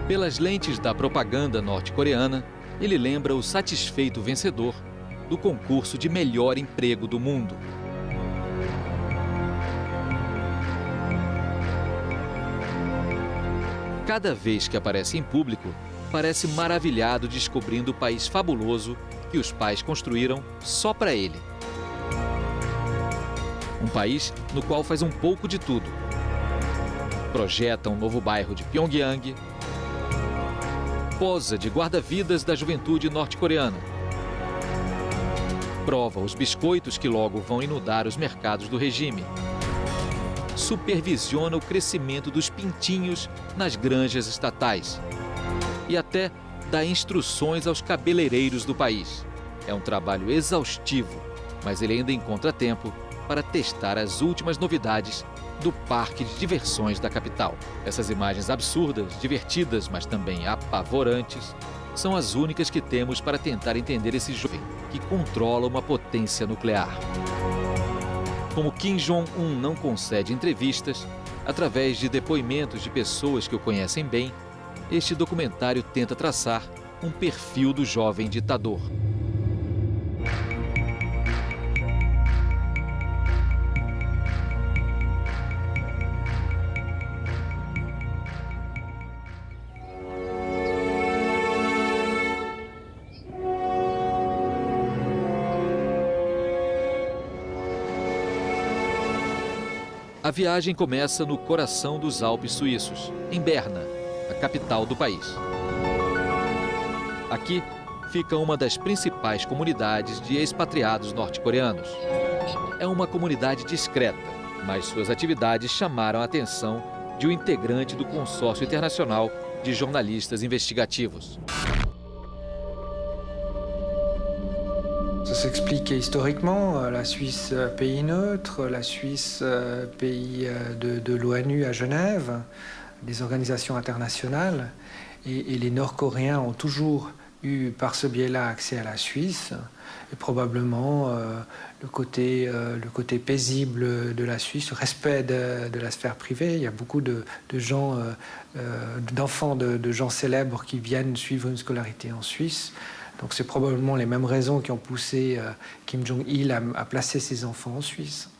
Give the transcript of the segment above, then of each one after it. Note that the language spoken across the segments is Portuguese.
Pelas lentes da propaganda norte-coreana, ele lembra o satisfeito vencedor do concurso de melhor emprego do mundo. Cada vez que aparece em público, parece maravilhado descobrindo o país fabuloso que os pais construíram só para ele. Um país no qual faz um pouco de tudo. Projeta um novo bairro de Pyongyang, posa de guarda-vidas da juventude norte-coreana, prova os biscoitos que logo vão inundar os mercados do regime, supervisiona o crescimento dos pintinhos nas granjas estatais e até dá instruções aos cabeleireiros do país. É um trabalho exaustivo, mas ele ainda encontra tempo para testar as últimas novidades do parque de diversões da capital. Essas imagens absurdas, divertidas, mas também apavorantes, são as únicas que temos para tentar entender esse jovem que controla uma potência nuclear. Como Kim Jong-un não concede entrevistas, através de depoimentos de pessoas que o conhecem bem, este documentário tenta traçar um perfil do jovem ditador. A viagem começa no coração dos Alpes suíços, em Berna, a capital do país. Aqui fica uma das principais comunidades de expatriados norte-coreanos. É uma comunidade discreta, mas suas atividades chamaram a atenção de um integrante do consórcio internacional de jornalistas investigativos. Ça s'explique historiquement, la Suisse, pays neutre, la Suisse, pays de l'ONU à Genève, des organisations internationales, et les Nord-Coréens ont toujours eu par ce biais-là accès à la Suisse, et probablement le côté paisible de la Suisse, le respect de la sphère privée. Il y a beaucoup de gens, d'enfants de gens célèbres qui viennent suivre une scolarité en Suisse. Donc c'est probablement les mêmes raisons qui ont poussé Kim Jong-il à placer ses enfants en Suisse.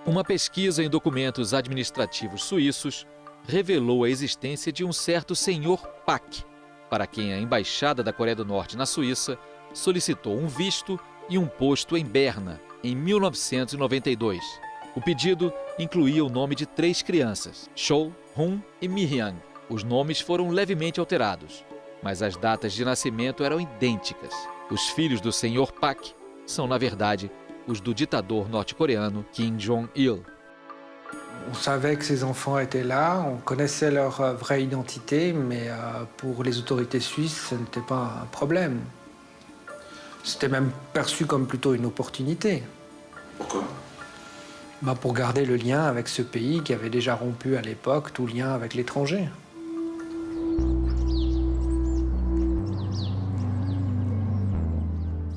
Uma pesquisa em documentos administrativos suíços revelou a existência de um certo senhor Pak, para quem a Embaixada da Coreia do Norte na Suíça solicitou um visto e um posto em Berna, em 1992. O pedido incluía o nome de 3 crianças, Chol, Hun e Mi-hyun. Os nomes foram levemente alterados, mas as datas de nascimento eram idênticas. Os filhos do senhor Pak são, na verdade, os do ditador norte-coreano Kim Jong-il. On savait que ces enfants étaient là, on connaissait leur vraie identité, mais pour les autorités suisses, ce n'était pas un problème. C'était même perçu comme plutôt une opportunité. Pourquoi ? Pour garder le lien avec ce pays qui avait déjà rompu à l'époque tout lien avec l'étranger.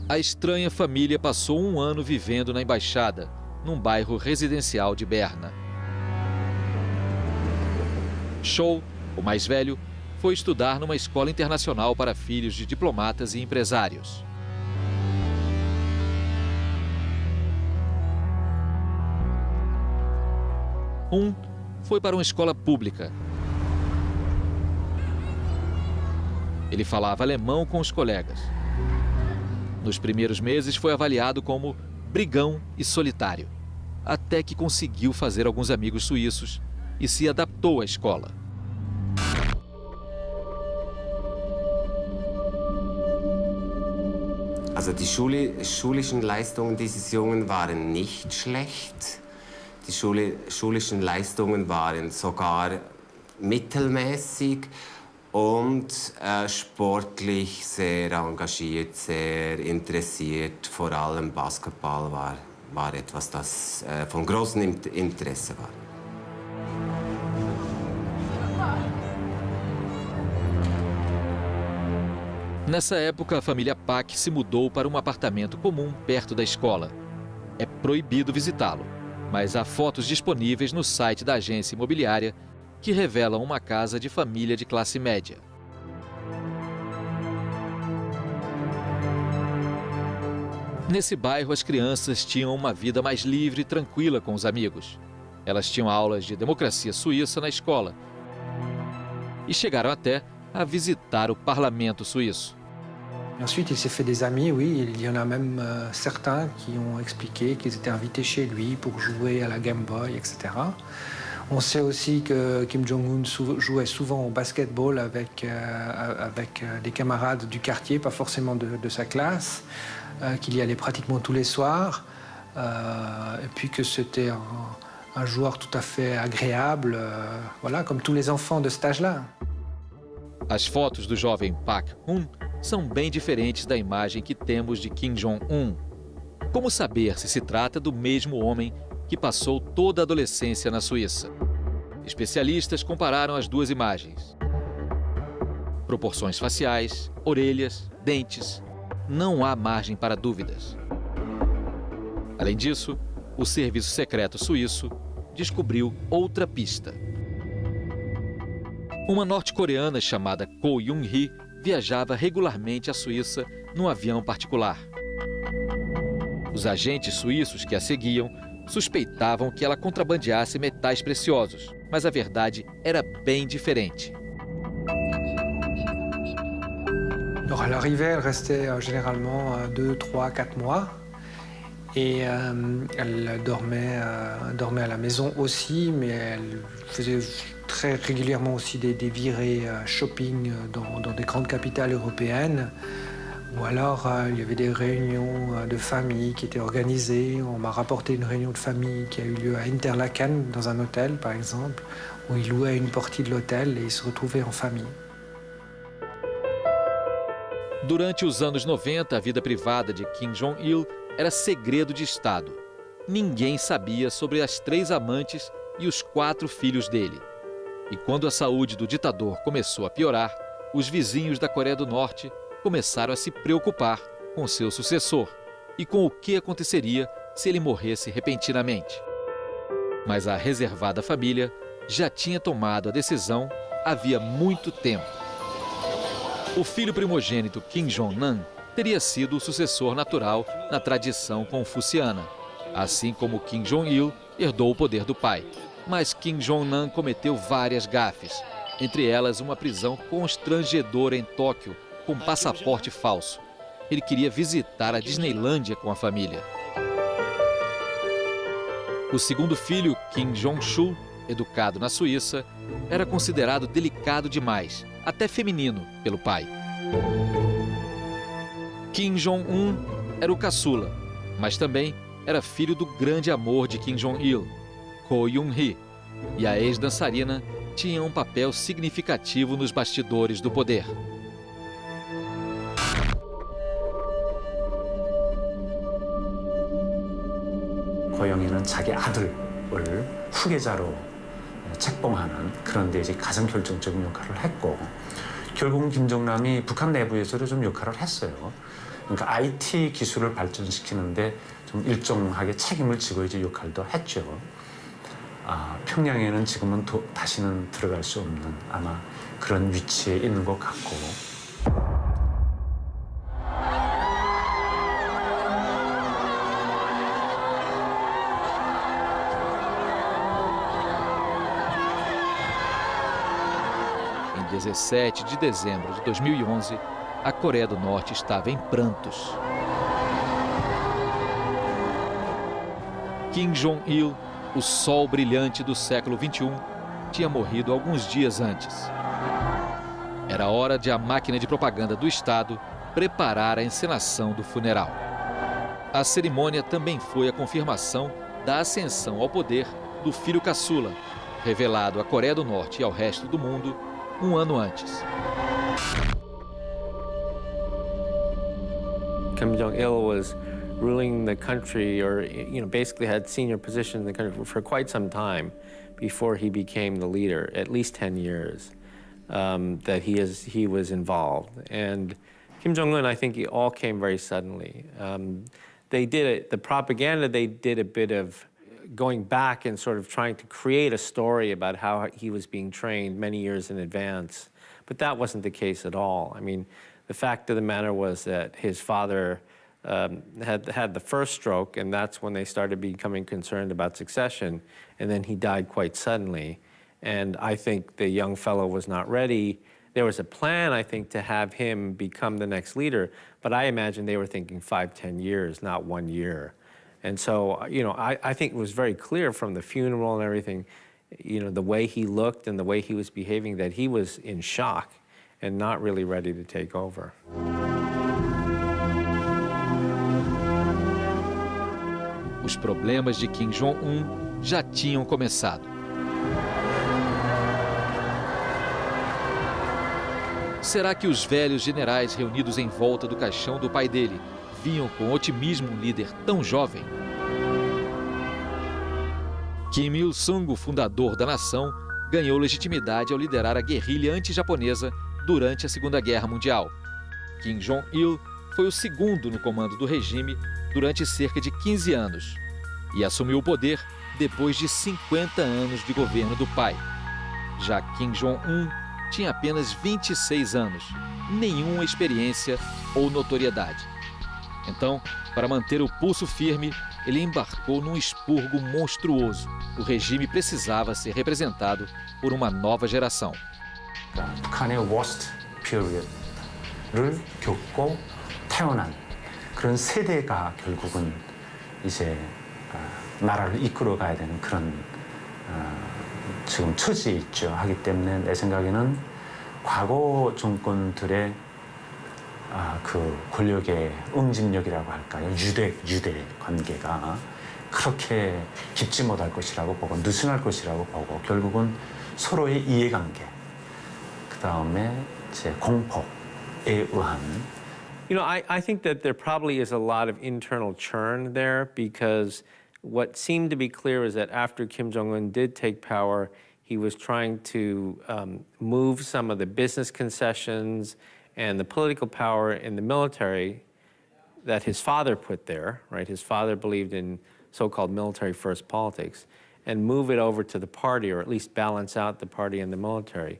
A estranha família passou um ano vivendo na embaixada, num bairro residencial de Berna. Chol, o mais velho, foi estudar numa escola internacional para filhos de diplomatas e empresários. Foi para uma escola pública. Ele falava alemão com os colegas. Nos primeiros meses foi avaliado como brigão e solitário, até que conseguiu fazer alguns amigos suíços e se adaptou à escola. Also die schulischen Leistungen dieses Jungen waren nicht schlecht. Die schulischen Leistungen waren sogar mittelmäßig. Und sportlich sehr engagiert, sehr interessiert. Vor allem Basketball war etwas, das von großem Interesse war. Nessa época, a família Pak se mudou para um apartamento comum perto da escola. É proibido visitá-lo, mas há fotos disponíveis no site da agência imobiliária que revelam uma casa de família de classe média. Nesse bairro, as crianças tinham uma vida mais livre e tranquila com os amigos. Elas tinham aulas de democracia suíça na escola e chegaram até a visitar o parlamento suíço. Ensuite, il s'est fait des amis, oui. Il y en a même certains qui ont expliqué qu'ils étaient invités chez lui pour jouer à la Game Boy, etc. On sait aussi que Kim Jong-un jouait souvent au basketball avec des camarades du quartier, pas forcément de sa classe, qu'il y allait pratiquement tous les soirs, et puis que c'était un joueur tout à fait agréable, voilà, comme tous les enfants de cet âge-là. As fotos do jovem Park Hun são bem diferentes da imagem que temos de Kim Jong-un. Como saber se trata do mesmo homem que passou toda a adolescência na Suíça? Especialistas compararam as duas imagens. Proporções faciais, orelhas, dentes. Não há margem para dúvidas. Além disso, o Serviço Secreto Suíço descobriu outra pista. Uma norte-coreana chamada Ko Yoon-hee viajava regularmente à Suíça num avião particular. Os agentes suíços que a seguiam suspeitavam que ela contrabandeasse metais preciosos, mas a verdade era bem diferente. Alors à l'arrivée, elle restait généralement 2, 3, 4 mois. Et elle dormait à la maison aussi, mais elle faisait très régulièrement aussi des virées shopping dans des grandes capitales européennes. Ou alors il y avait des réunions de famille qui étaient organisées. On m'a rapporté une réunion de famille qui a eu lieu à Interlaken, dans un hôtel par exemple, où ils louaient une partie de l'hôtel et ils se retrouvaient en famille. Durante os anos 90, a vida privada de Kim Jong-il era segredo de Estado. Ninguém sabia sobre as 3 amantes e os 4 filhos dele. E quando a saúde do ditador começou a piorar, os vizinhos da Coreia do Norte começaram a se preocupar com seu sucessor e com o que aconteceria se ele morresse repentinamente. Mas a reservada família já tinha tomado a decisão havia muito tempo. O filho primogênito Kim Jong-nam teria sido o sucessor natural na tradição confuciana, assim como Kim Jong-il herdou o poder do pai. Mas Kim Jong-nam cometeu várias gafes, entre elas uma prisão constrangedora em Tóquio com passaporte falso. Ele queria visitar a Disneylândia com a família. O segundo filho, Kim Jong-chul, educado na Suíça, era considerado delicado demais, até feminino, pelo pai. Kim Jong-un era o caçula, mas também era filho do grande amor de Kim Jong-il, Ko Yoon-hee, e a ex-dançarina tinha um papel significativo nos bastidores do poder. 고영이는 자기 아들을 후계자로 책봉하는 그런 데 이제 가장 결정적인 역할을 했고, 결국은 김정남이 북한 내부에서도 좀 역할을 했어요. 그러니까 IT 기술을 발전시키는데 좀 일정하게 책임을 지고 이제 역할도 했죠. 평양에는 지금은 다시는 들어갈 수 없는 아마 그런 위치에 있는 것 같고. Em 17 de dezembro de 2011, a Coreia do Norte estava em prantos. Kim Jong-il, o sol brilhante do século XXI, tinha morrido alguns dias antes. Era hora de a máquina de propaganda do Estado preparar a encenação do funeral. A cerimônia também foi a confirmação da ascensão ao poder do filho caçula, revelado à Coreia do Norte e ao resto do mundo um ano antes. Kim Jong-il was ruling the country, or basically had senior position in the country for quite some time before he became the leader, at least 10 years that he was involved. And Kim Jong-un, I think it all came very suddenly. They did it, the propaganda they did a bit of going back and sort of trying to create a story about how he was being trained many years in advance. But that wasn't the case at all. I mean, the fact of the matter was that his father had the first stroke, and that's when they started becoming concerned about succession, and then he died quite suddenly. And I think the young fellow was not ready. There was a plan, I think, to have him become the next leader, but I imagine they were thinking 5-10 years, not 1 year. And so, you know, I think it was very clear from the funeral and everything, you know, the way he looked and the way he was behaving, that he was in shock and not really ready to take over. Os problemas de Kim Jong-un já tinham começado. Será que os velhos generais reunidos em volta do caixão do pai dele viam com otimismo um líder tão jovem? Kim Il-sung, o fundador da nação, ganhou legitimidade ao liderar a guerrilha anti-japonesa durante a Segunda Guerra Mundial. Kim Jong-il foi o segundo no comando do regime durante cerca de 15 anos e assumiu o poder depois de 50 anos de governo do pai. Já Kim Jong-un tinha apenas 26 anos, nenhuma experiência ou notoriedade. Então, para manter o pulso firme, ele embarcou num expurgo monstruoso. O regime precisava ser representado por uma nova geração. 북한의 worst period를 겪고 태어난 그런 세대가 결국은 이제 나라를 이끌어가야 되는 그런 지금 처지에 있죠. 하기 때문에 내 생각에는 과거 정권들의 그 권력의 응집력이라고 할까요? 유대 관계가 그렇게 깊지 못할 것이라고 보고 느슨할 것이라고 보고 결국은 서로의 이해관계 그 다음에 이제 공포에 의한. You know, I think that there probably is a lot of internal churn there, because what seemed to be clear is that after Kim Jong-un did take power, he was trying to move some of the business concessions and the political power in the military that his father put there, right? His father believed in so-called military first politics, and move it over to the party, or at least balance out the party and the military.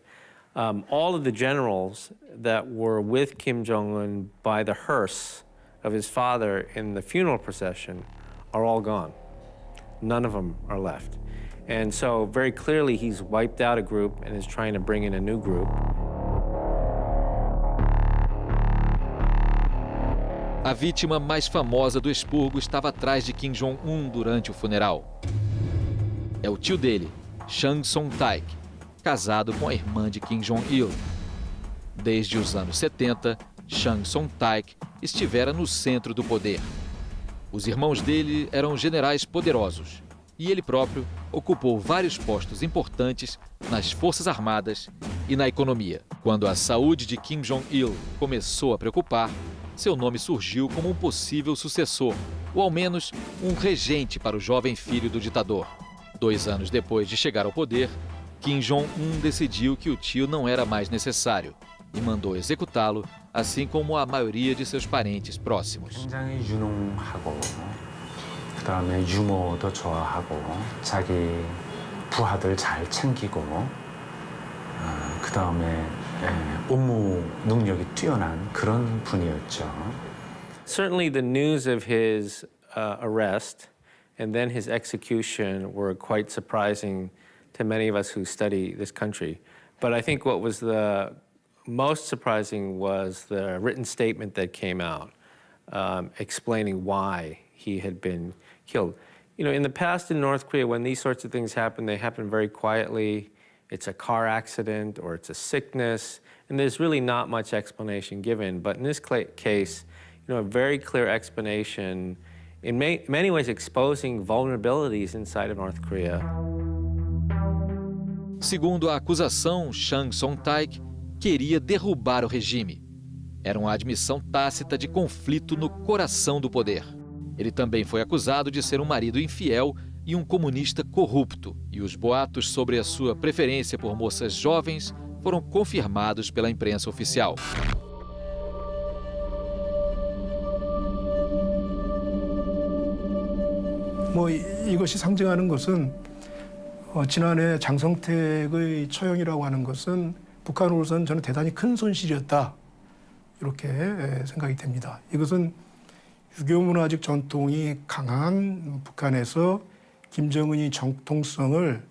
All of the generals that were with Kim Jong-un by the hearse of his father in the funeral procession are all gone. None of them are left. And so very clearly he's wiped out a group and is trying to bring in a new group. A vítima mais famosa do expurgo estava atrás de Kim Jong-un durante o funeral. É o tio dele, Chang Son-taek, casado com a irmã de Kim Jong-il. Desde os anos 70, Chang Son-taek estivera no centro do poder. Os irmãos dele eram generais poderosos e ele próprio ocupou vários postos importantes nas Forças Armadas e na economia. Quando a saúde de Kim Jong-il começou a preocupar, seu nome surgiu como um possível sucessor, ou ao menos um regente para o jovem filho do ditador. 2 anos depois de chegar ao poder, Kim Jong-un decidiu que o tio não era mais necessário e mandou executá-lo, assim como a maioria de seus parentes próximos. 굉장히 유능하고 그다음에 유머도 좋아하고 자기 부하들 잘 챙기고 그다음에 업무 능력이 뛰어난 그런 분이었죠. Certainly the news of his arrest and then his execution were quite surprising to many of us who study this country. But I think what was the most surprising was the written statement that came out explaining why he had been killed. You know, in the past in North Korea, when these sorts of things happen, they happen very quietly. It's a car accident or it's a sickness, and there's really not much explanation given. But in this case, you know, a very clear explanation, in many ways exposing vulnerabilities inside of North Korea. Segundo a acusação, Chang Son-taek queria derrubar o regime. Era uma admissão tácita de conflito no coração do poder. Ele também foi acusado de ser um marido infiel e um comunista corrupto, e os boatos sobre a sua preferência por moças jovens foram confirmados pela imprensa oficial. 이것이 상징하는 것은 지난해 장성택의 처형이라고 하는 것은 북한으로서는 저는 대단히 큰 손실이었다. 이렇게 생각이 됩니다. 이것은 유교 문화적 전통이 강한 북한에서 김정은이 정통성을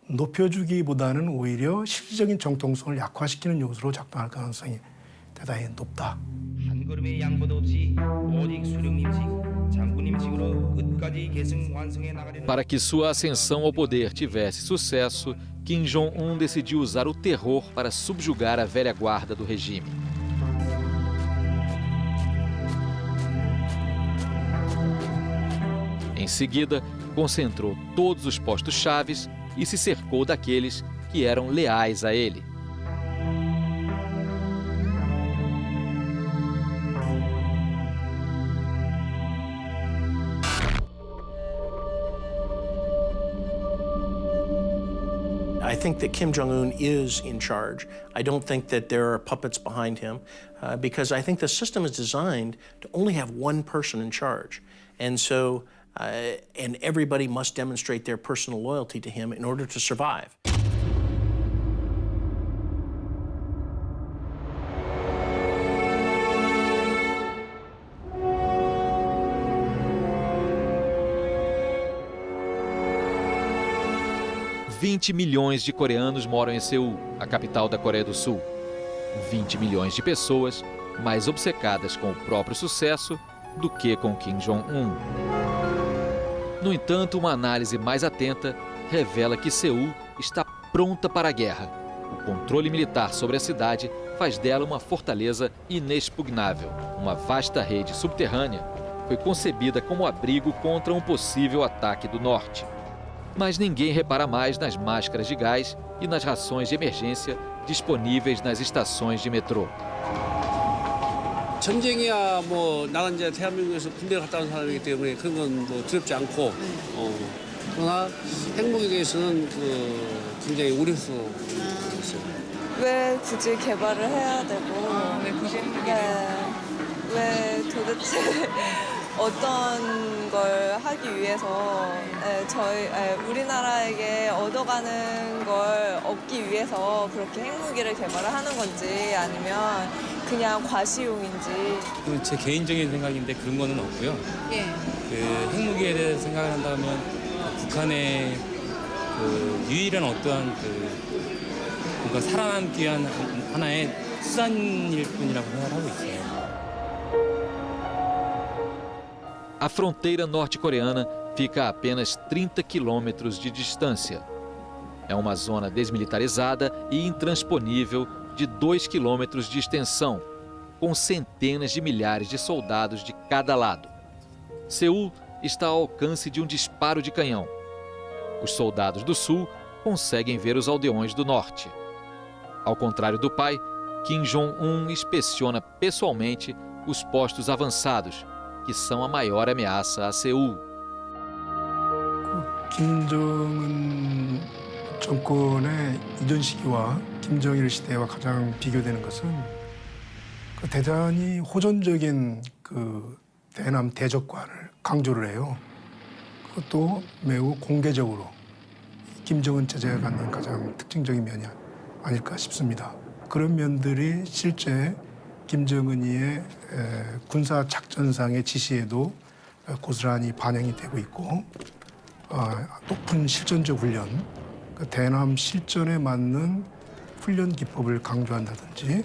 높여주기보다는 오히려 실질적인 정통성을 약화시키는 요소로 작동할 가능성이 대단히 높다. 한 걸음의 양보도 없이 오직 수령님식, 장군님식으로 끝까지 계승 완성해 나가려는. Para que sua ascensão ao poder tivesse sucesso, Kim Jong-un decidiu usar o terror para subjugar a velha guarda do regime. Em seguida, concentrou todos os postos chaves e se cercou daqueles que eram leais a ele. I think that Kim Jong-un is in charge. I don't think that there are puppets behind him because I think the system is designed to only have one person in charge. And so, and everybody must demonstrate their personal loyalty to him in order to survive. $20 milhões de coreanos moram em Seul, a capital da Coreia do Sul. 20 milhões de pessoas mais obcecadas com o próprio sucesso do que com Kim Jong-un. No entanto, uma análise mais atenta revela que Seul está pronta para a guerra. O controle militar sobre a cidade faz dela uma fortaleza inexpugnável. Uma vasta rede subterrânea foi concebida como abrigo contra um possível ataque do norte. Mas ninguém repara mais nas máscaras de gás e nas rações de emergência disponíveis nas estações de metrô. 전쟁이야 뭐 나는 이제 대한민국에서 군대를 갔다 온 사람이기 때문에 그런 건 뭐 두렵지 않고 그러나 핵무기에 대해서는 굉장히 우려스러웠어요. 왜 굳이 개발을 해야 되고 왜 굳이 왜 도대체 어떤 걸 하기 위해서 우리나라에게 얻어가는 걸 얻기 위해서 그렇게 핵무기를 개발을 하는 건지 아니면 그냥 과시용인지. 제 개인적인 생각인데 그런 거는 없고요. 예. 그 핵무기에 대해서 생각을 한다면 북한의 그 유일한 어떠한 그 뭔가 살아남기 위한 하나의 수단일 뿐이라고 생각하고 있어요. A fronteira norte-coreana fica a apenas 30 quilômetros de distância. É uma zona desmilitarizada e intransponível de 2 quilômetros de extensão, com centenas de milhares de soldados de cada lado. Seul está ao alcance de um disparo de canhão. Os soldados do sul conseguem ver os aldeões do norte. Ao contrário do pai, Kim Jong-un inspeciona pessoalmente os postos avançados, que são a maior ameaça a Seul. 김정은 정권의 이전 시기와 김정일 시대와 가장 비교되는 것은 그 대단히 호전적인 그 대남 대적관을 강조를 해요. 그것도 매우 공개적으로 김정은 체제가 갖는 가장 특징적인 면이 아닐까 싶습니다. 그런 면들이 실제 김정은이의 군사 작전상의 지시에도 고스란히 반영이 되고 있고 높은 실전적 훈련, 그 대남 실전에 맞는 훈련 기법을 강조한다든지.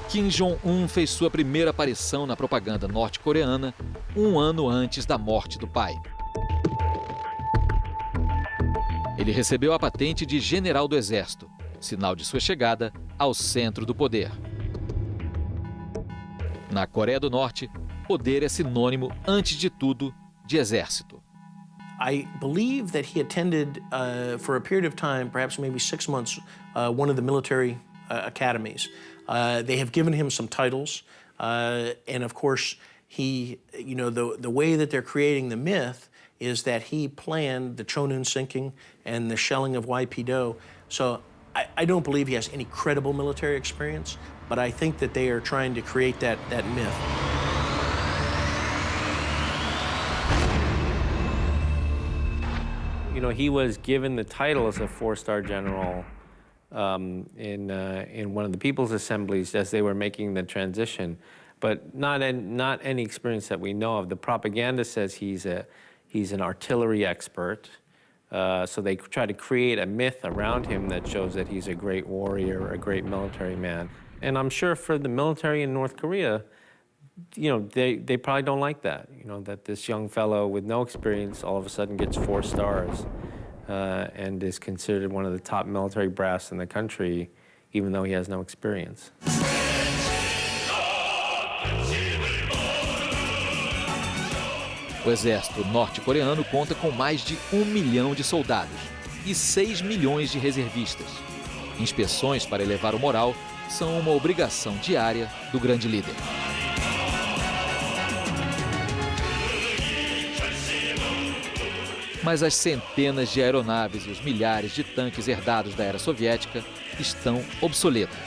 Kim Jong-un fez sua primeira aparição na propaganda norte-coreana um ano antes da morte do pai. Ele recebeu a patente de general do exército, sinal de sua chegada ao centro do poder. Na Coreia do Norte, poder é sinônimo, antes de tudo, de exército. I believe that he attended, for a period of time, perhaps maybe 6 months, one of the military academies. They have given him some titles, and of course, he, you know, the way that they're creating the myth is that he planned the Chonun sinking and the shelling of YPDO. So I don't believe he has any credible military experience, but I think that they are trying to create that myth. You know, he was given the title as a four-star general in one of the People's Assemblies as they were making the transition, but not any experience that we know of. The propaganda says he's an artillery expert, so they try to create a myth around him that shows that he's a great warrior, a great military man. And I'm sure for the military in North Korea, you know, they probably don't like that, you know, that this young fellow with no experience all of a sudden gets 4 stars and is considered one of the top military brass in the country, even though he has no experience. O exército norte-coreano conta com mais de 1 milhão de soldados e 6 milhões de reservistas. Inspeções para elevar o moral são uma obrigação diária do grande líder. Mas as centenas de aeronaves e os milhares de tanques herdados da era soviética estão obsoletos.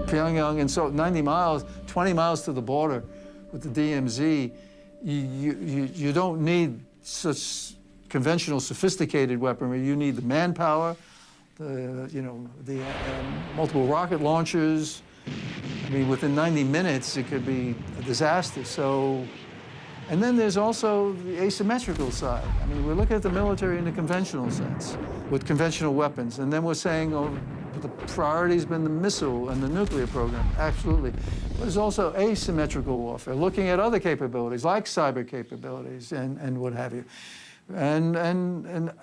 Pyongyang, and so 90 miles, 20 miles to the border with the DMZ, you don't need such conventional, sophisticated weaponry. You need the manpower, the multiple rocket launchers. I mean, within 90 minutes, it could be a disaster. So, and then there's also the asymmetrical side. I mean, we're looking at the military in the conventional sense, with conventional weapons, and then we're saying, oh, the priority's been the missile and the nuclear program, absolutely. But there's also asymmetrical warfare, looking at other capabilities, like cyber capabilities and what have you. And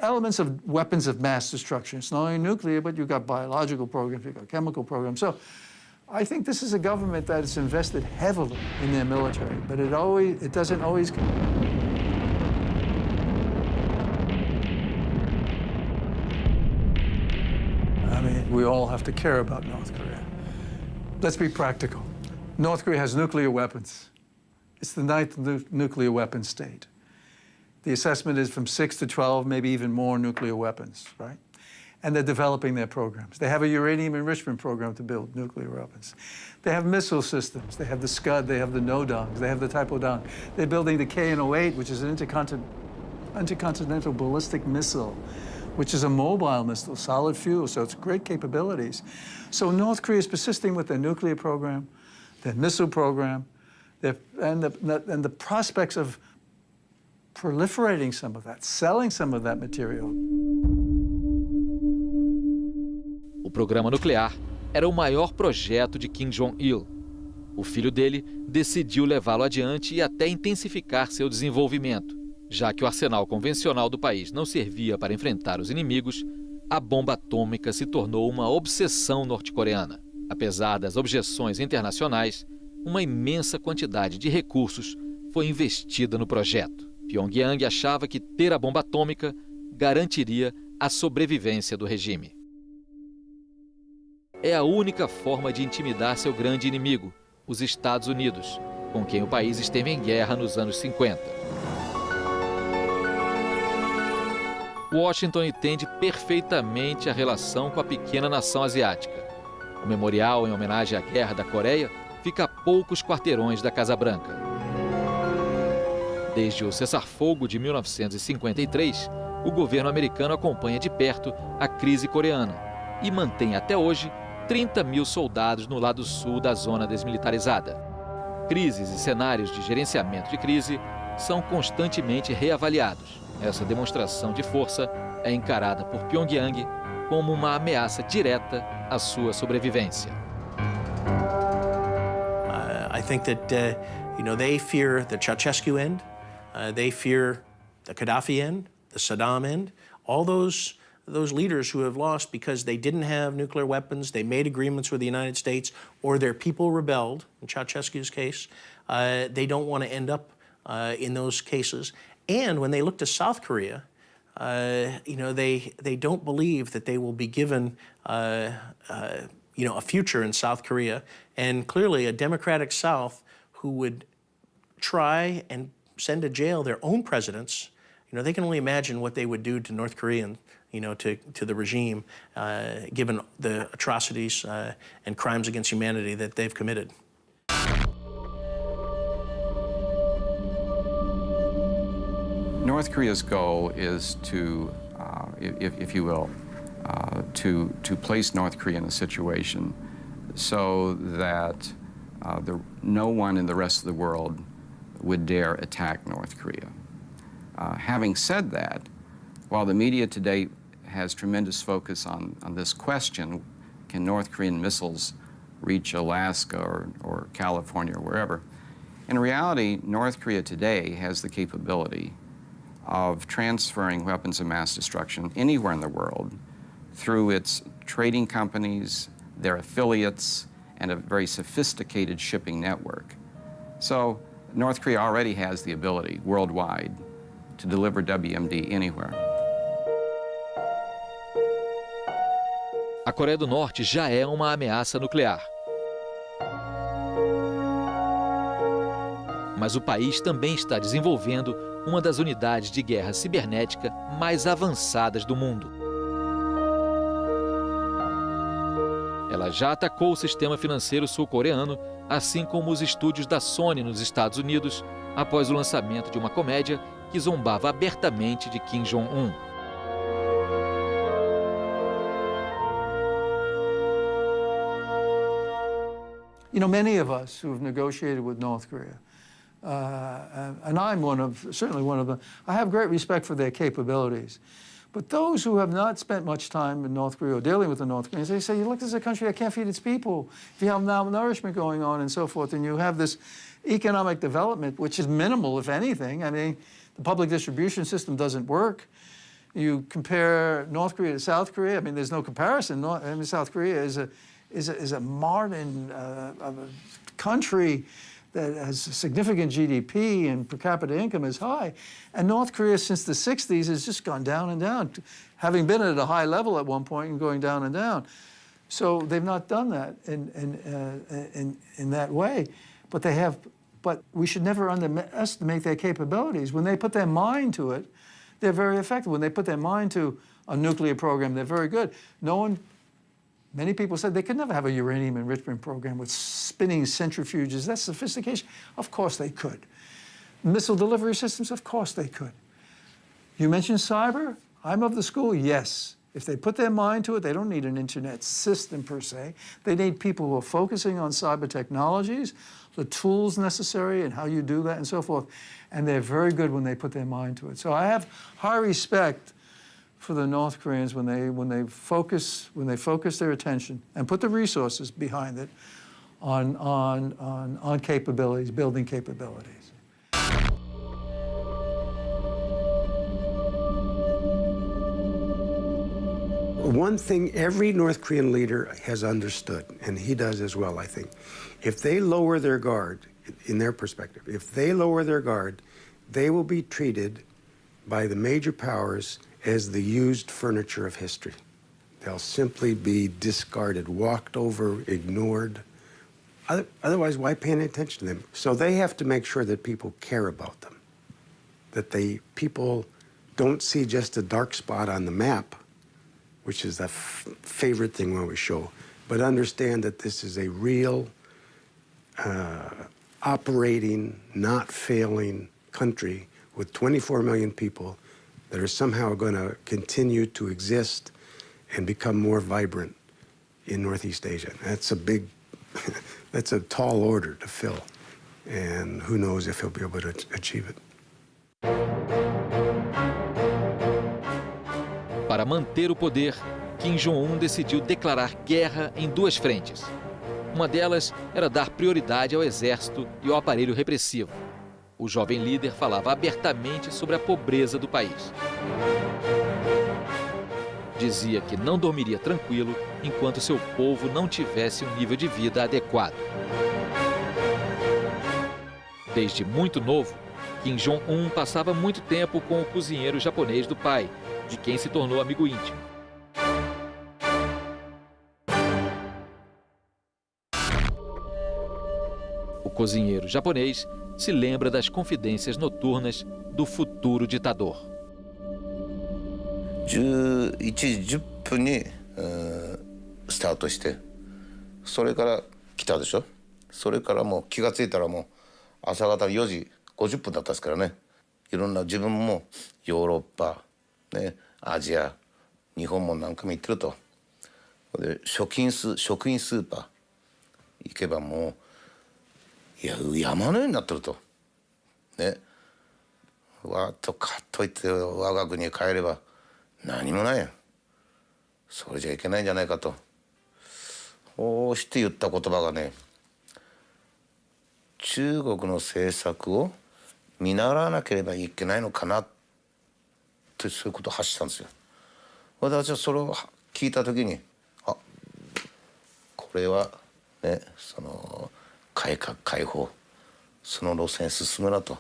elements of weapons of mass destruction. It's not only nuclear, but you've got biological programs, you've got chemical programs. So I think this is a government that has invested heavily in their military, but it doesn't always. I mean, we all have to care about North Korea. Let's be practical. North Korea has nuclear weapons. It's the 9th nuclear weapon state. The assessment is from 6 to 12, maybe even more nuclear weapons, right? And they're developing their programs. They have a uranium enrichment program to build nuclear weapons. They have missile systems. They have the Scud, they have the Nodong, they have the Taepodong. They're building the KN-08, which is an intercontinental ballistic missile, which is a mobile missile, solid fuel, so it's great capabilities. So North Korea is persisting with their nuclear program, their missile program, and the prospects of proliferating some of that, selling some of that material. O programa nuclear era o maior projeto de Kim Jong-il. O filho dele decidiu levá-lo adiante e até intensificar seu desenvolvimento. Já que o arsenal convencional do país não servia para enfrentar os inimigos, a bomba atômica se tornou uma obsessão norte-coreana. Apesar das objeções internacionais, uma imensa quantidade de recursos foi investida no projeto. Pyongyang achava que ter a bomba atômica garantiria a sobrevivência do regime. É a única forma de intimidar seu grande inimigo, os Estados Unidos, com quem o país esteve em guerra nos anos 50. Washington entende perfeitamente a relação com a pequena nação asiática. O memorial em homenagem à Guerra da Coreia fica a poucos quarteirões da Casa Branca. Desde o cessar-fogo de 1953, o governo americano acompanha de perto a crise coreana e mantém até hoje 30 mil soldados no lado sul da zona desmilitarizada. Crises e cenários de gerenciamento de crise são constantemente reavaliados. Essa demonstração de força é encarada por Pyongyang como uma ameaça direta à sua sobrevivência. I think that they fear the Ceausescu end. They fear the Gaddafi end, the Saddam end, all those leaders who have lost because they didn't have nuclear weapons, they made agreements with the United States, or their people rebelled, in Ceausescu's case. They don't want to end up in those cases. And when they look to South Korea, they don't believe that they will be given a future in South Korea. And clearly a democratic South who would try and send to jail their own presidents, they can only imagine what they would do to North Korean, to the regime, given the atrocities and crimes against humanity that they've committed. North Korea's goal is to, if you will, to place North Korea in a situation so that no one in the rest of the world would dare attack North Korea. Having said that, while the media today has tremendous focus on this question, can North Korean missiles reach Alaska or California or wherever, in reality, North Korea today has the capability of transferring weapons of mass destruction anywhere in the world through its trading companies, their affiliates, and a very sophisticated shipping network. So North Korea already has the ability worldwide to deliver WMD anywhere. A Coreia do Norte já é uma ameaça nuclear. Mas o país também está desenvolvendo uma das unidades de guerra cibernética mais avançadas do mundo. Ela já atacou o sistema financeiro sul-coreano, assim como os estúdios da Sony nos Estados Unidos, após o lançamento de uma comédia que zombava abertamente de Kim Jong-un. You know, many of us who have negotiated with North Korea, and I'm certainly one of them, I have great respect for their capabilities. But those who have not spent much time in North Korea or dealing with the North Koreans, they say, look, this is a country that can't feed its people. If you have malnourishment going on and so forth, and you have this economic development, which is minimal, if anything. I mean, the public distribution system doesn't work. You compare North Korea to South Korea, I mean, there's no comparison. South Korea is a modern country that has a significant GDP and per capita income is high. And North Korea, since the 60s, has just gone down and down, having been at a high level at one point and going down and down. So they've not done that in that way. But they have. But we should never underestimate their capabilities. When they put their mind to it, they're very effective. When they put their mind to a nuclear program, they're very good. Many people said they could never have a uranium enrichment program with spinning centrifuges. That's sophistication. Of course they could. Missile delivery systems, of course they could. You mentioned cyber. I'm of the school, yes. If they put their mind to it, they don't need an internet system per se. They need people who are focusing on cyber technologies, the tools necessary and how you do that and so forth. And they're very good when they put their mind to it. So I have high respect for the North Koreans when they focus their attention and put the resources behind it on capabilities, building capabilities. One thing every North Korean leader has understood, and he does as well, I think, if they lower their guard, in their perspective, if they lower their guard, they will be treated by the major powers as the used furniture of history. They'll simply be discarded, walked over, ignored. Otherwise, why pay any attention to them? So they have to make sure that people care about them, that people don't see just a dark spot on the map, which is the favorite thing we always show, but understand that this is a real, operating, not failing country with 24 million people that are somehow going to continue to exist and become more vibrant in Northeast Asia. That's a big, that's a tall order to fill, and who knows if he'll be able to achieve it. Para manter o poder, Kim Jong-un decidiu declarar guerra em duas frentes. Uma delas era dar prioridade ao exército e ao aparelho repressivo. O jovem líder falava abertamente sobre a pobreza do país. Dizia que não dormiria tranquilo enquanto seu povo não tivesse um nível de vida adequado. Desde muito novo, Kim Jong-un passava muito tempo com o cozinheiro japonês do pai, de quem se tornou amigo íntimo. O cozinheiro japonês se lembra das confidências noturnas do futuro ditador. 11時10分にスタートして、それから来たでしょ。それからもう気がついたらもう朝方4時50分だったですからね。いろんな自分もヨーロッパ、ね、アジア、日本も何回も行ってると。で食品スーパー行けばもういや山のようになってると。ね。わーっと買っといて我が国へ帰れば何もないよ。それじゃいけないんじゃないかと。こうして言った言葉がね、中国の政策を見習わなければいけないのかなってそういうことを発したんですよ。私はそれを聞いた時にこれはねその改革開放その路線進むなと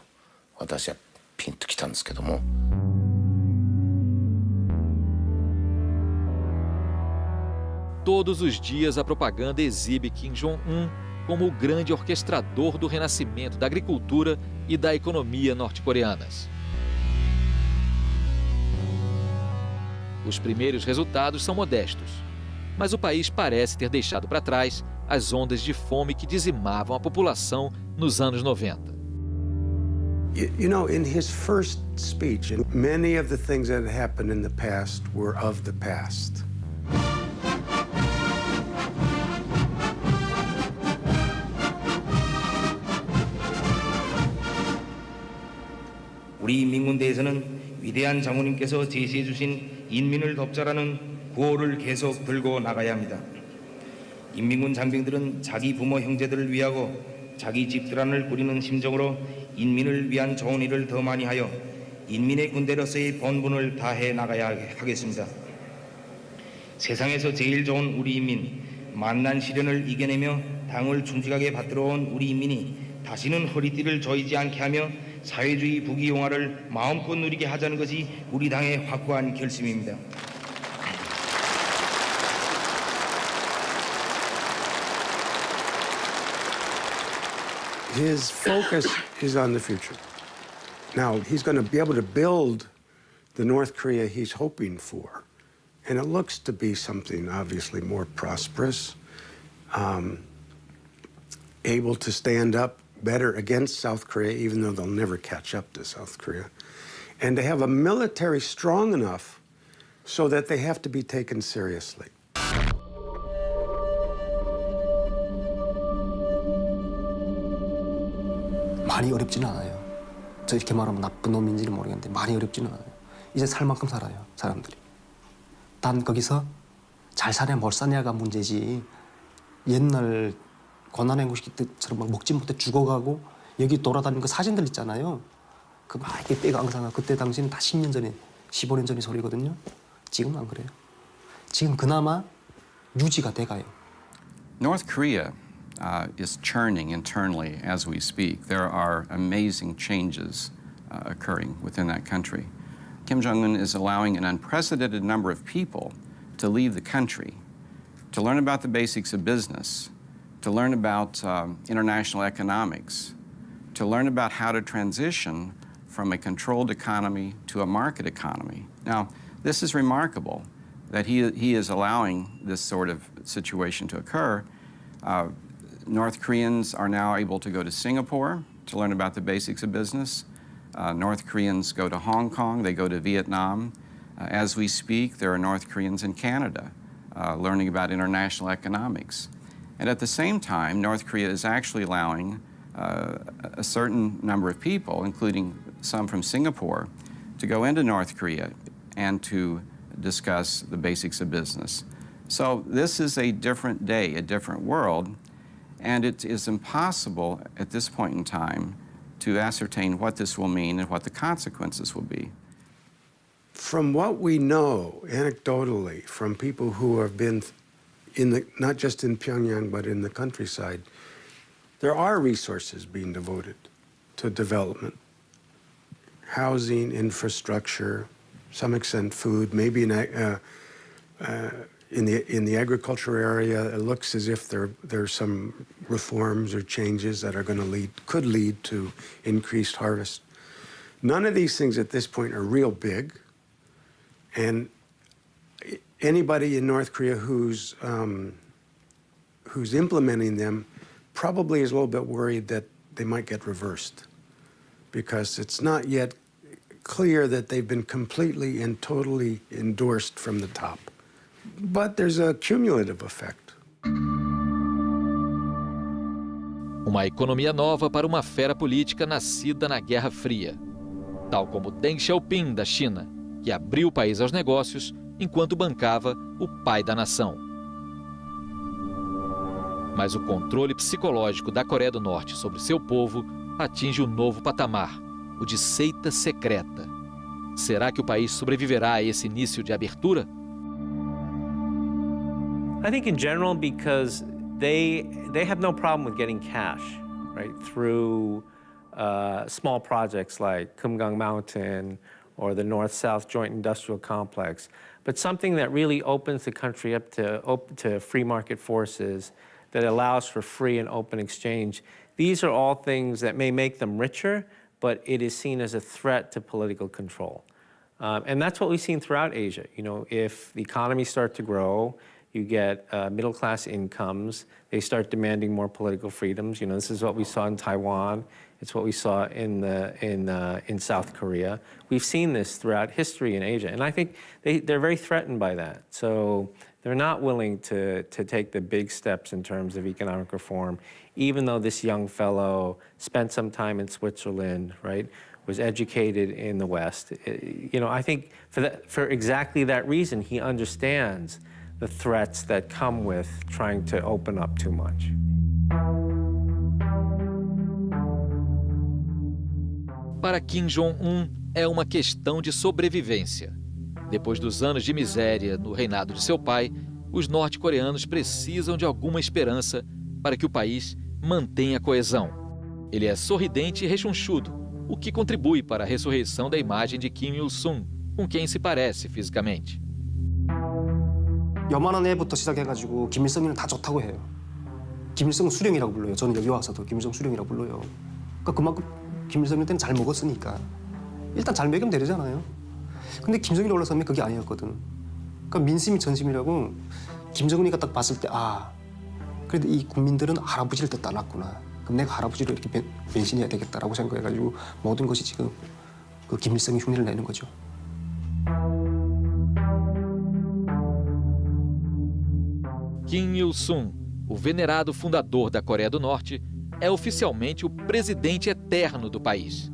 私はピンときたんですけども。Todos os dias a propaganda exibe Kim Jong-un como o grande orquestrador do renascimento da agricultura e da economia norte-coreanas. Os primeiros resultados são modestos, mas o país parece ter deixado para trás as ondas de fome que dizimavam a população nos anos 90. You know, in his first speech, many of the things that had happened in the past were of the past. 우리 인민군대에서는 위대한 장군님께서 제시해 주신 인민을 돕자라는 구호를 계속 들고 나가야 합니다. 인민군 장병들은 자기 부모 형제들을 위하고 자기 집단을 꾸리는 심정으로 인민을 위한 좋은 일을 더 많이 하여 인민의 군대로서의 본분을 다해 나가야 하겠습니다. 세상에서 제일 좋은 우리 인민, 만난 시련을 이겨내며 당을 충직하게 받들어온 우리 인민이 다시는 허리띠를 조이지 않게 하며 사회주의 부귀영화를 마음껏 누리게 하자는 것이 우리 당의 확고한 결심입니다. His focus is on the future. Now, he's going to be able to build the North Korea he's hoping for. And it looks to be something obviously more prosperous, able to stand up better against South Korea, even though they'll never catch up to South Korea, and to have a military strong enough so that they have to be taken seriously. 많이 어렵지는 않아요. 저 이렇게 말하면 나쁜 놈인지는 모르겠는데 많이 어렵지는 않아요. 이제 살 만큼 살아요, 사람들이. 단 거기서 잘 사냐 못 사냐가 문제지. 옛날 고난행군시 때처럼 막 먹지 못해 죽어가고 여기 돌아다니는 그 사진들 있잖아요. 그 막 이렇게 뼈가 앙상하고 그때 당시는 다 10년 전에 15년 전의 소리거든요. 지금은 안 그래요. 지금 그나마 유지가 돼가요. North Korea is churning internally as we speak. There are amazing changes occurring within that country. Kim Jong-un is allowing an unprecedented number of people to leave the country, to learn about the basics of business, to learn about international economics, to learn about how to transition from a controlled economy to a market economy. Now, this is remarkable that he is allowing this sort of situation to occur. North Koreans are now able to go to Singapore to learn about the basics of business. North Koreans go to Hong Kong, they go to Vietnam. As we speak, there are North Koreans in Canada learning about international economics. And at the same time, North Korea is actually allowing a certain number of people, including some from Singapore, to go into North Korea and to discuss the basics of business. So this is a different day, a different world, and it is impossible at this point in time to ascertain what this will mean and what the consequences will be. From what we know anecdotally from people who have been not just in Pyongyang but in the countryside, there are resources being devoted to development, housing, infrastructure, some extent food, maybe in the agriculture area. It looks as if there's some reforms or changes that are going to could lead to increased harvest. None of these things at this point are real big, and anybody in North Korea who's implementing them probably is a little bit worried that they might get reversed, because it's not yet clear that they've been completely and totally endorsed from the top. But there's a cumulative effect. Uma economia nova para uma fera política nascida na Guerra Fria. Tal como Deng Xiaoping, da China, que abriu o país aos negócios enquanto bancava o pai da nação. Mas o controle psicológico da Coreia do Norte sobre seu povo atinge um novo patamar, o de seita secreta. Será que o país sobreviverá a esse início de abertura? I think in general because they have no problem with getting cash, right, through small projects like Kumgang Mountain or the North-South Joint Industrial Complex. But something that really opens the country up to free market forces, that allows for free and open exchange. These are all things that may make them richer, but it is seen as a threat to political control. And that's what we've seen throughout Asia. You know, if the economies start to grow, you get middle-class incomes, they start demanding more political freedoms. You know, this is what we saw in Taiwan. It's what we saw in South Korea. We've seen this throughout history in Asia, and I think they're very threatened by that. So they're not willing to take the big steps in terms of economic reform, even though this young fellow spent some time in Switzerland, right, was educated in the West. You know, I think for exactly that reason, he understands the threats that come with trying to open up too much. Para Kim Jong-un, é uma questão de sobrevivência. Depois dos anos de miséria no reinado de seu pai, os norte-coreanos precisam de alguma esperança para que o país mantenha a coesão. Ele é sorridente e rechonchudo, o que contribui para a ressurreição da imagem de Kim Il-sung, com quem se parece fisicamente. 요만한 애부터 시작해가지고 김일성이는 다 좋다고 해요. 김일성은 수령이라고 불러요. 저는 여기 와서도 김일성 수령이라고 불러요. 그러니까 그만큼 김일성한테는 잘 먹었으니까 일단 잘 먹이면 되잖아요. 근데 김정일이 올라서면 그게 아니었거든. 그러니까 민심이 전심이라고 김정은이가 딱 봤을 때 그래도 이 국민들은 할아버지를 또 따랐구나. 그럼 내가 할아버지로 이렇게 변신해야 되겠다라고 생각해가지고 모든 것이 지금 그 김일성이 흉내를 내는 거죠. Kim Il-sung, o venerado fundador da Coreia do Norte, é oficialmente o presidente eterno do país.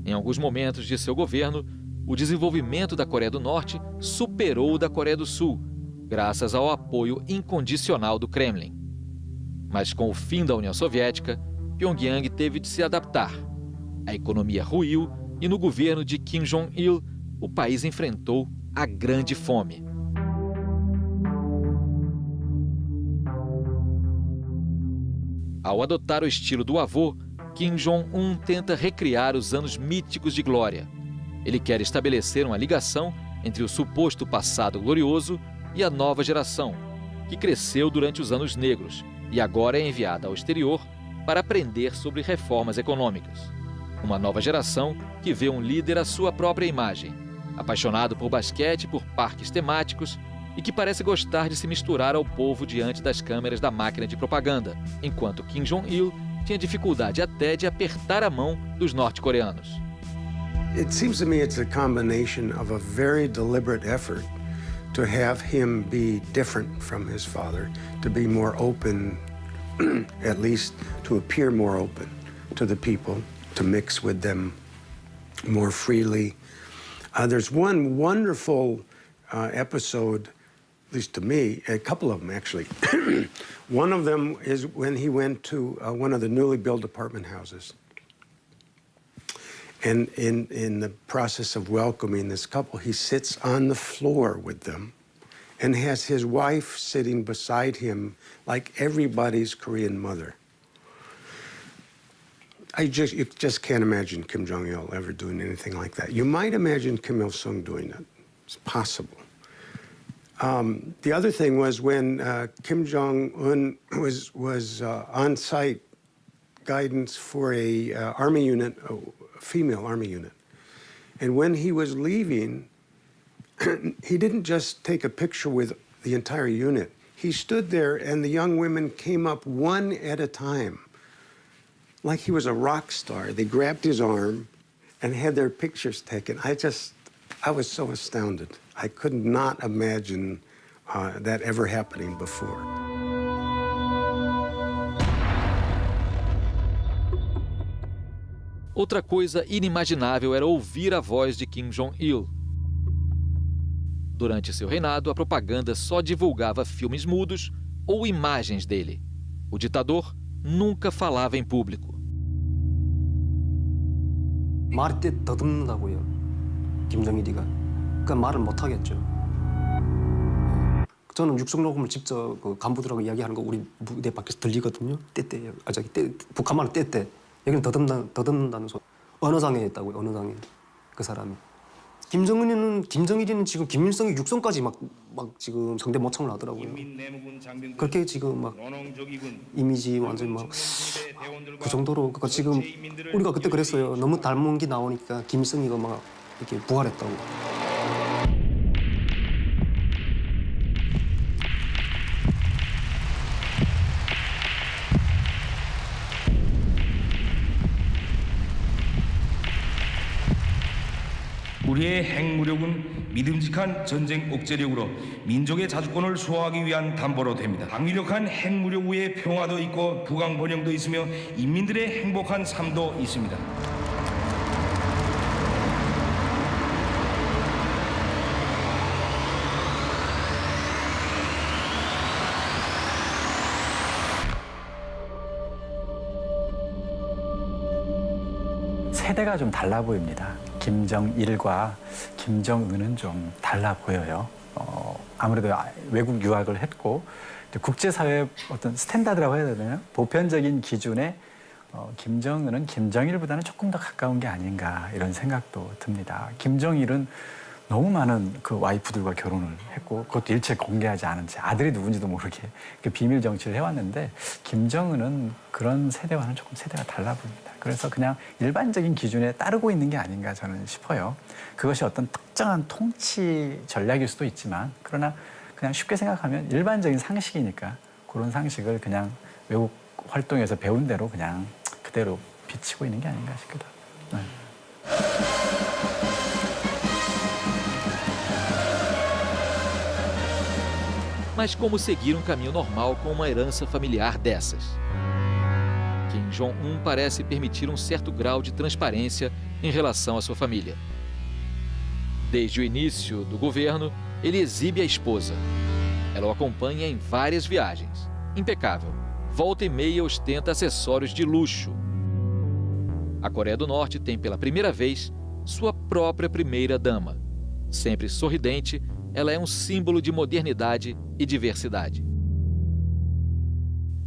Em alguns momentos de seu governo, o desenvolvimento da Coreia do Norte superou o da Coreia do Sul, graças ao apoio incondicional do Kremlin. Mas com o fim da União Soviética, Pyongyang teve de se adaptar. A economia ruiu e no governo de Kim Jong-il, o país enfrentou a grande fome. Ao adotar o estilo do avô, Kim Jong-un tenta recriar os anos míticos de glória. Ele quer estabelecer uma ligação entre o suposto passado glorioso e a nova geração, que cresceu durante os anos negros e agora é enviada ao exterior para aprender sobre reformas econômicas. Uma nova geração que vê um líder à sua própria imagem, apaixonado por basquete e por parques temáticos, e que parece gostar de se misturar ao povo diante das câmeras da máquina de propaganda, enquanto Kim Jong-il tinha dificuldade até de apertar a mão dos norte-coreanos. It seems to me it's a combination of a very deliberate effort to have him be different from his father, to be more open, at least to appear more open to the people, to mix with them more freely. There's one wonderful episode, at least to me, a couple of them actually. One of them is when he went to one of the newly built apartment houses. And in the process of welcoming this couple, he sits on the floor with them and has his wife sitting beside him like everybody's Korean mother. You just can't imagine Kim Jong-il ever doing anything like that. You might imagine Kim Il-sung doing it. It's possible. The other thing was when Kim Jong-un was on-site guidance for a army unit, a female army unit. And when he was leaving, he didn't just take a picture with the entire unit. He stood there and the young women came up one at a time, like he was a rock star. They grabbed his arm and had their pictures taken. I was so astounded. I could not imagine that ever happening before. Outra coisa inimaginável era ouvir a voz de Kim Jong-il. Durante seu reinado, a propaganda só divulgava filmes mudos ou imagens dele. O ditador nunca falava em público. 말이 더듬는다고요. 김정일이가. 그러니까 말을 못 하겠죠. 저는 육성 녹음을 직접 그 간부들하고 이야기하는 거 우리 무대 밖에서 들리거든요. 떼떼요. 북한말은 떼떼. 여기는 더듬는다는 소리. 언어장애 했다고요. 언어장애. 그 사람이. 김정일이는 지금 김일성이 육성까지 막 지금 성대 모창을 하더라고요. 그렇게 지금 막 이미지 완전 막 그 정도로 그러니까 지금 우리가 그때 그랬어요. 너무 닮은 게 나오니까 김일성이가 막 이렇게 부활했다고. 우리의 핵무력은 믿음직한 전쟁 억제력으로 민족의 자주권을 수호하기 위한 담보로 됩니다. 강력한 핵무력 위에 평화도 있고 부강 번영도 있으며 인민들의 행복한 삶도 있습니다. 세대가 좀 달라 보입니다. 김정일과 김정은은 좀 달라 보여요. 아무래도 외국 유학을 했고 국제사회의 어떤 스탠다드라고 해야 되나요? 보편적인 기준에 김정은은 김정일보다는 조금 더 가까운 게 아닌가 이런 생각도 듭니다. 김정일은 너무 많은 그 와이프들과 결혼을 했고 그것도 일체 공개하지 않은 채 아들이 누군지도 모르게 그 비밀 정치를 해왔는데 김정은은 그런 세대와는 조금 세대가 달라 보입니다. 그래서 그냥 일반적인 기준에 따르고 있는 게 아닌가 저는 싶어요. 그것이 어떤 특정한 통치 전략일 수도 있지만 그러나 그냥 쉽게 생각하면 일반적인 상식이니까 그런 상식을 그냥 외국 활동에서 배운 대로 그냥 그대로 비치고 있는 게 아닌가 싶기도 합니다. 네. Mas como seguir um caminho normal com uma herança familiar dessas? Kim Jong-un parece permitir um certo grau de transparência em relação à sua família. Desde o início do governo, ele exibe a esposa. Ela o acompanha em várias viagens. Impecável. Volta e meia ostenta acessórios de luxo. A Coreia do Norte tem pela primeira vez sua própria primeira-dama. Sempre sorridente, ela é um símbolo de modernidade e diversidade.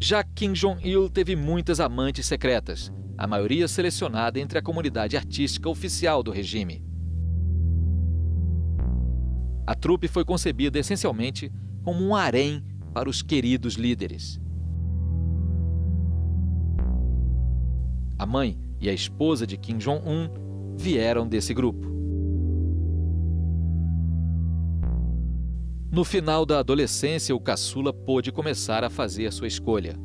Já Kim Jong-il teve muitas amantes secretas, a maioria selecionada entre a comunidade artística oficial do regime. A trupe foi concebida essencialmente como um harém para os queridos líderes. A mãe e a esposa de Kim Jong-un vieram desse grupo. No final da adolescência, o caçula pôde começar a fazer sua escolha.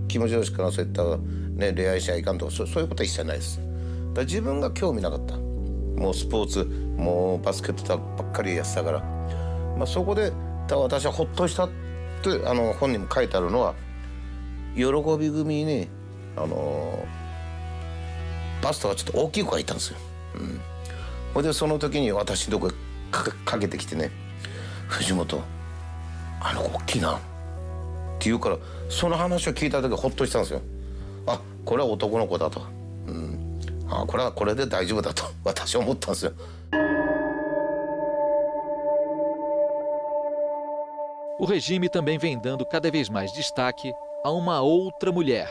Kim Jong-ilからそういったね恋愛しちゃいかんとかそういうことは一切ないです。だから自分が興味なかった。もうスポーツ、もうバスケットばっかりやってたから、まあそこで私はほっとしたって本にも書いてあるのは喜び組にバストがちょっと大きい子がいたんですよ。それでその時に私のとこへかけてきてね、藤本、あの子大きいなって言うから、その話を聞いた時ほっとしたんですよ。あ、これは男の子だと、あ、これはこれで大丈夫だと私は思ったんですよ。O regime também vem dando cada vez mais destaque a uma outra mulher.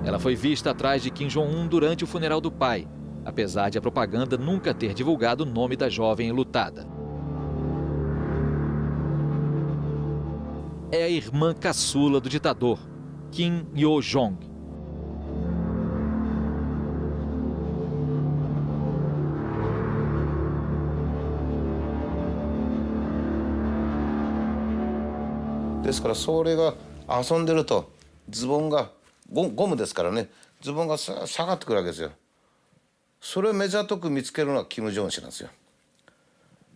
Ela foi vista atrás de Kim Jong-un durante o funeral do pai, apesar de a propaganda nunca ter divulgado o nome da jovem enlutada. É a irmã caçula do ditador, Kim Yo-jong.ですからそれが遊んでるとズボンがゴムですからね、ズボンが下がってくるわけですよ。それを目ざとく見つけるのはキム・ジョン氏なんですよ。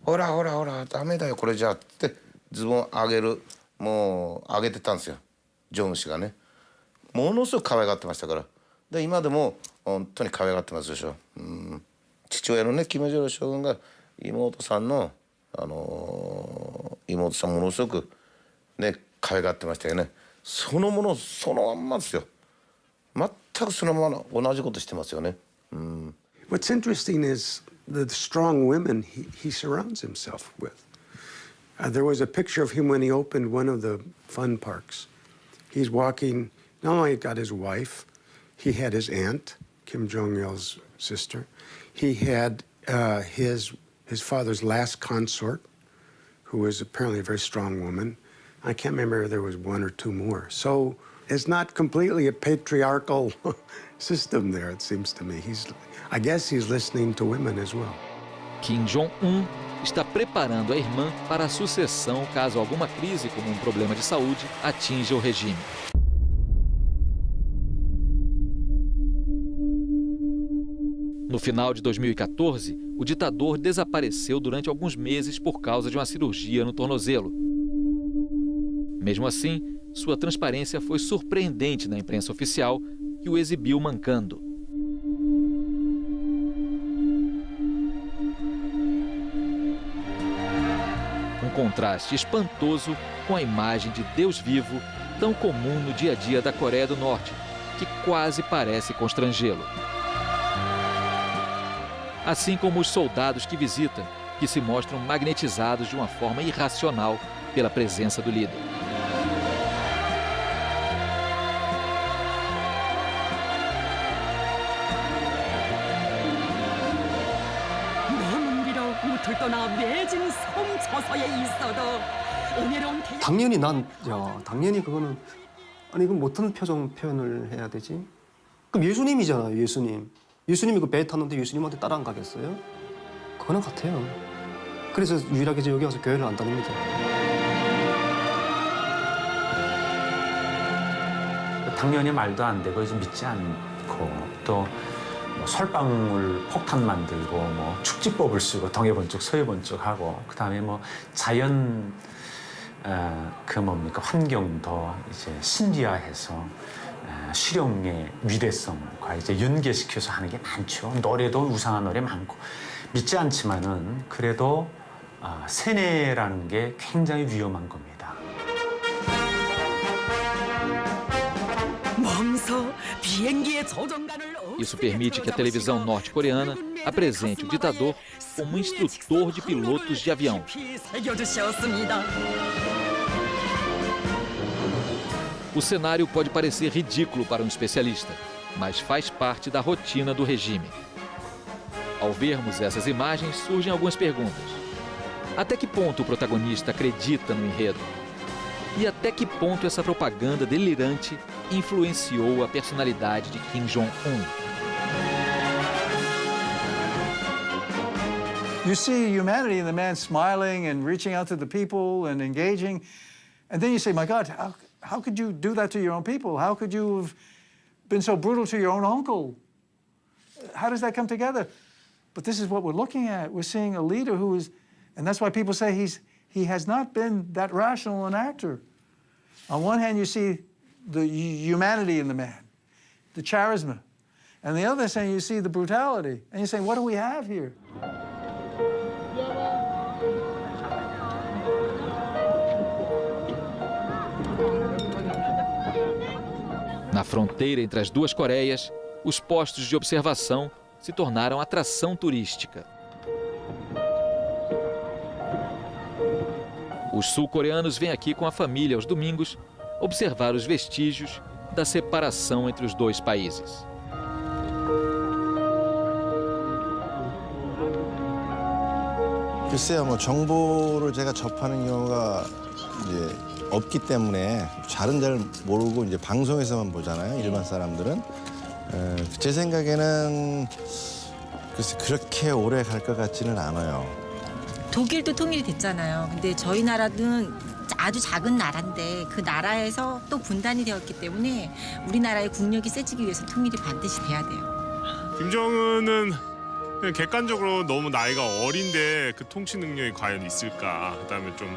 ほらほらほらダメだよこれじゃってズボン上げる、もう上げてたんですよジョン氏がね。ものすごく可愛がってましたから。で今でも本当に可愛がってますでしょ。父親のねキム・ジョン将軍が妹さんの妹さんものすごくね可愛がってましたよね。そのものそのまんまですよ。全くそのまま同じことしてますよね。What's interesting is the strong women he surrounds himself with. There was a picture of him when he opened one of the fun parks. He's walking, not only got his wife, he had his aunt, Kim Jong-il's sister. He had his father's last consort, who was apparently a very strong woman. I can't remember if there was one or two more. So it's not completely a patriarchal system there, it seems to me. I guess he's listening to women as well. Kim Jong-un está preparando a irmã para a sucessão caso alguma crise, como um problema de saúde, atinja o regime. No final de 2014, o ditador desapareceu durante alguns meses por causa de uma cirurgia no tornozelo. Mesmo assim, sua transparência foi surpreendente na imprensa oficial, que o exibiu mancando. Um contraste espantoso com a imagem de Deus vivo, tão comum no dia a dia da Coreia do Norte, que quase parece constrangê-lo. Assim como os soldados que visita, que se mostram magnetizados de uma forma irracional pela presença do líder. 당연히 당연히 그거는 아니 그 어떤 표현을 해야 되지? 그럼 예수님이잖아요, 예수님. 예수님이 그 배에 탔는데 예수님한테 따라 안 가겠어요? 그거는 같아요. 그래서 유일하게 여기 와서 교회를 안 다닙니다. 당연히 말도 안 되고 이제 믿지 않고 또 뭐 설방울 폭탄 만들고 뭐 축지법을 쓰고 동해번쩍 서해번쩍 하고 그다음에 뭐 자연 그 뭡니까 환경도 이제 신비화해서 실용의 위대성과 이제 연계시켜서 하는 게 많죠. 노래도 우상한 노래 많고 믿지 않지만은 그래도 세뇌라는 게 굉장히 wi험한 겁니다. Isso permite que a televisão norte-coreana apresente o ditador como instrutor de pilotos de avião. O cenário pode parecer ridículo para um especialista, mas faz parte da rotina do regime. Ao vermos essas imagens, surgem algumas perguntas. Até que ponto o protagonista acredita no enredo? E até que ponto essa propaganda delirante influenciou a personalidade de Kim Jong-un? You see humanity in the man smiling and reaching out to the people and engaging, and then you say, my God, how could you do that to your own people? How could you have been so brutal to your own uncle? How does that come together? But this is what we're looking at. We're seeing a leader who is, and that's why people say he has not been that rational an actor. On one hand, you see the humanity in the man, the charisma. And the other hand, you see the brutality. And you say, what do we have here? Na fronteira entre as duas Coreias, os postos de observação se tornaram atração turística. Os sul-coreanos vêm aqui com a família aos domingos observar os vestígios da separação entre os dois países. 글쎄요, 뭐 정보를 제가 접하는 경우가 이제 없기 때문에 잘은 잘 모르고 이제 방송에서만 보잖아요. 일반 사람들은. 제 생각에는 글쎄 그렇게 오래 갈 것 같지는 않아요. 독일도 통일이 됐잖아요. 근데 저희 나라는 아주 작은 나라인데 그 나라에서 또 분단이 되었기 때문에 우리나라의 국력이 세지기 위해서 통일이 반드시 돼야 돼요. 김정은은 그냥 객관적으로 너무 나이가 어린데 그 통치 능력이 과연 있을까. 그다음에 좀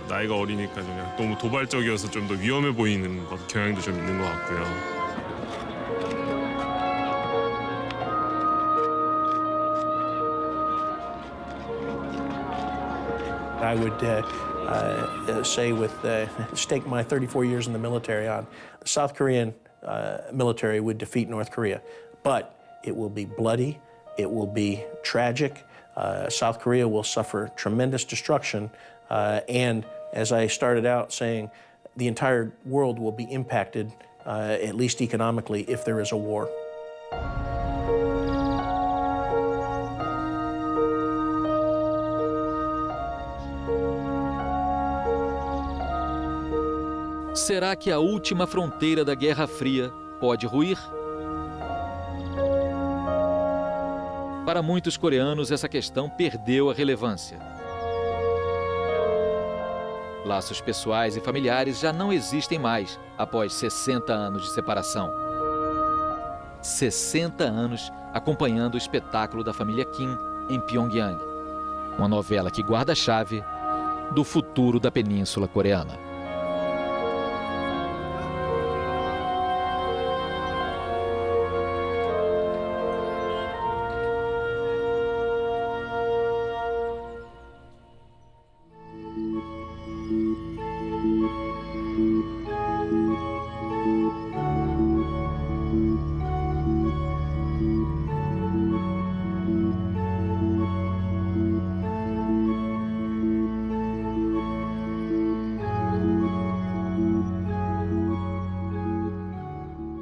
나이가 어리니까 그냥 너무 도발적이어서 좀 더 위험해 보이는 경향도 좀 있는 것 같고요. I would say stake my 34 years in the military on the South Korean military would defeat North Korea. But it will be bloody, it will be tragic. South Korea will suffer tremendous destruction. And as I started out saying, the entire world will be impacted, at least economically, if there is a war. Será que a última fronteira da Guerra Fria pode ruir? Para muitos coreanos, essa questão perdeu a relevância. Laços pessoais e familiares já não existem mais após 60 anos de separação. 60 anos acompanhando o espetáculo da família Kim em Pyongyang. Uma novela que guarda a chave do futuro da Península Coreana.